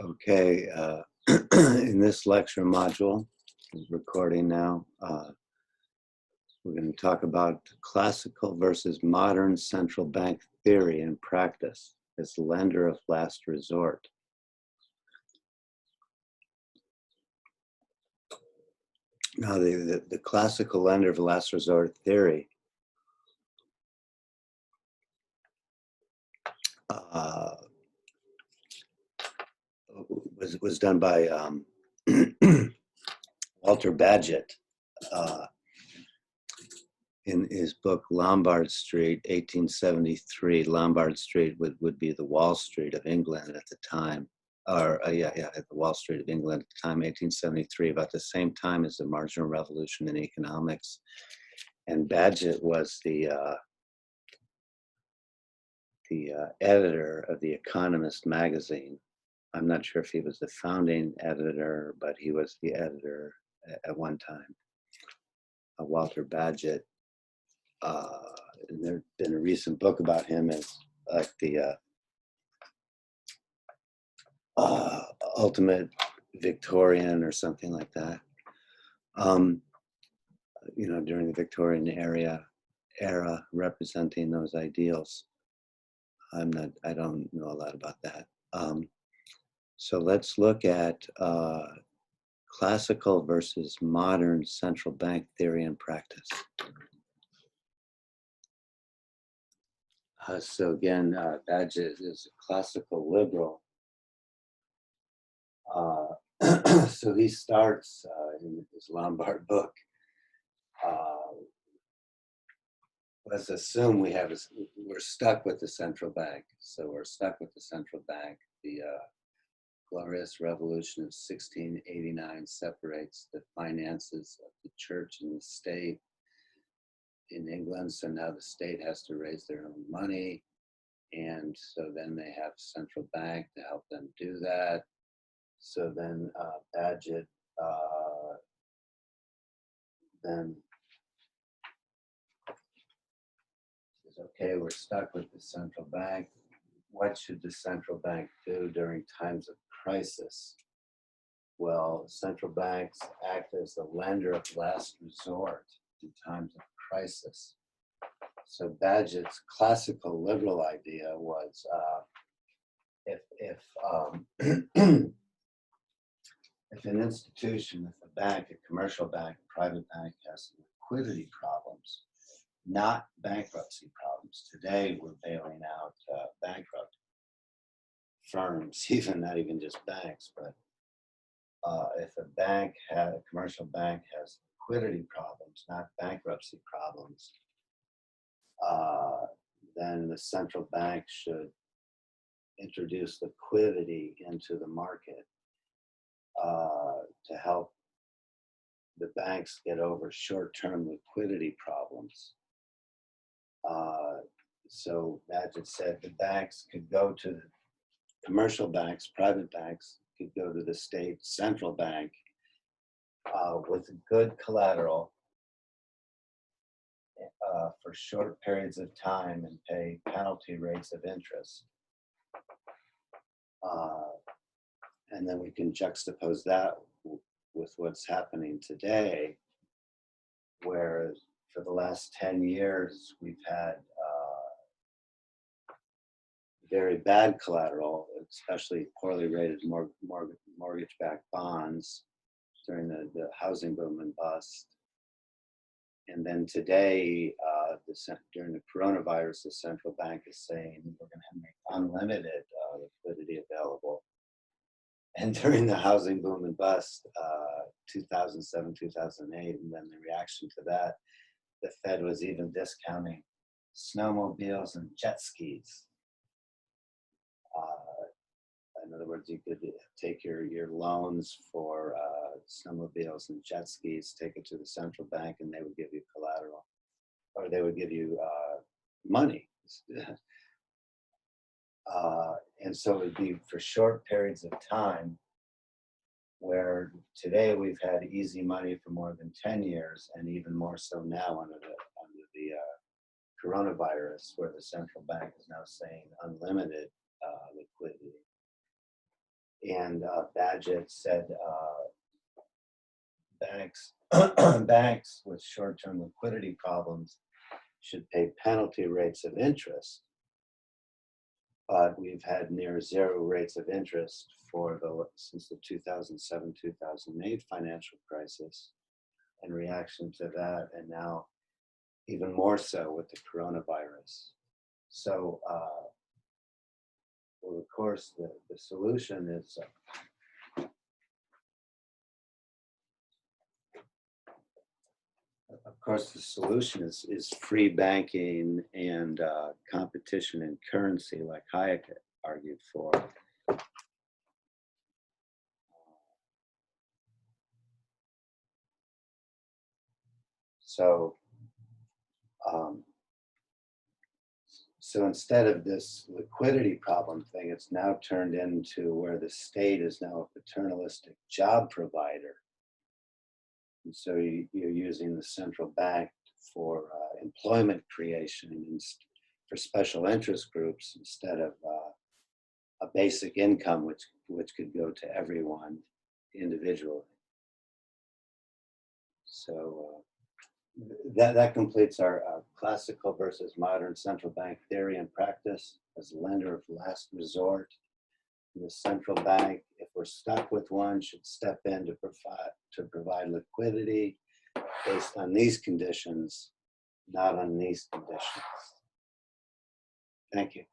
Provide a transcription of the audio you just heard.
Okay, in this lecture module, is recording now, we're going to talk about classical versus modern central bank theory and practice as lender of last resort. Now, the classical lender of last resort theory was done by Walter Bagehot in his book Lombard Street, 1873. Lombard Street would be the Wall Street of England at the time, or at the Wall Street of England at the time, 1873, about the same time as the marginal revolution in economics. And Bagehot was the editor of The Economist magazine. I'm not sure if he was the founding editor, but he was the editor at one time. Walter Bagehot. And there's been a recent book about him as like the ultimate Victorian or something like that. During the Victorian era representing those ideals. I don't know a lot about that. So let's look at classical versus modern central bank theory and practice. So again, Bagehot is a classical liberal. So he starts in his Lombard book. Let's assume we're stuck with the central bank. So we're stuck with the central bank. The Glorious Revolution of 1689 separates the finances of the church and the state in England. So now the state has to raise their own money. And so then they have central bank to help them do that. So then Bagehot then says, okay, we're stuck with the central bank. What should the central bank do during times of crisis? Well, central banks act as the lender of last resort in times of crisis. So Bagehot's classical liberal idea was if an institution, if a bank, a commercial bank, a private bank has liquidity problems, not bankruptcy problems. Today, we're bailing out bankrupt firms, not even just banks, but if a commercial bank has liquidity problems, not bankruptcy problems, then the central bank should introduce liquidity into the market to help the banks get over short-term liquidity problems. So Bagehot said the banks could go to the commercial banks, private banks could go to the state central bank with good collateral for short periods of time and pay penalty rates of interest. And then we can juxtapose that with what's happening today, where for the last 10 years, we've had very bad collateral, especially poorly rated mortgage-backed bonds during the housing boom and bust. And then today, during the coronavirus, the central bank is saying we're going to make unlimited liquidity available. And during the housing boom and bust, 2007, 2008, and then the reaction to that, the Fed was even discounting snowmobiles and jet skis. In other words, you could take your loans for snowmobiles and jet skis, take it to the central bank, and they would give you collateral, or they would give you money. And so it would be for short periods of time, where today we've had easy money for more than 10 years, and even more so now under the coronavirus, where the central bank is now saying unlimited liquidity. And Badgett said banks, banks with short-term liquidity problems should pay penalty rates of interest, but we've had near zero rates of interest since the 2007-2008 financial crisis in reaction to that, and now even more so with the coronavirus. So, well, of course, the solution is free banking and competition in currency, like Hayek argued for. So, so instead of this liquidity problem thing, it's now turned into where the state is now a paternalistic job provider. And so you're using the central bank for employment creation and for special interest groups instead of a basic income, which could go to everyone individually. So that completes our classical versus modern central bank theory and practice as a lender of last resort. The central bank, if we're stuck with one, should step in to provide liquidity based on these conditions, not on these conditions. Thank you.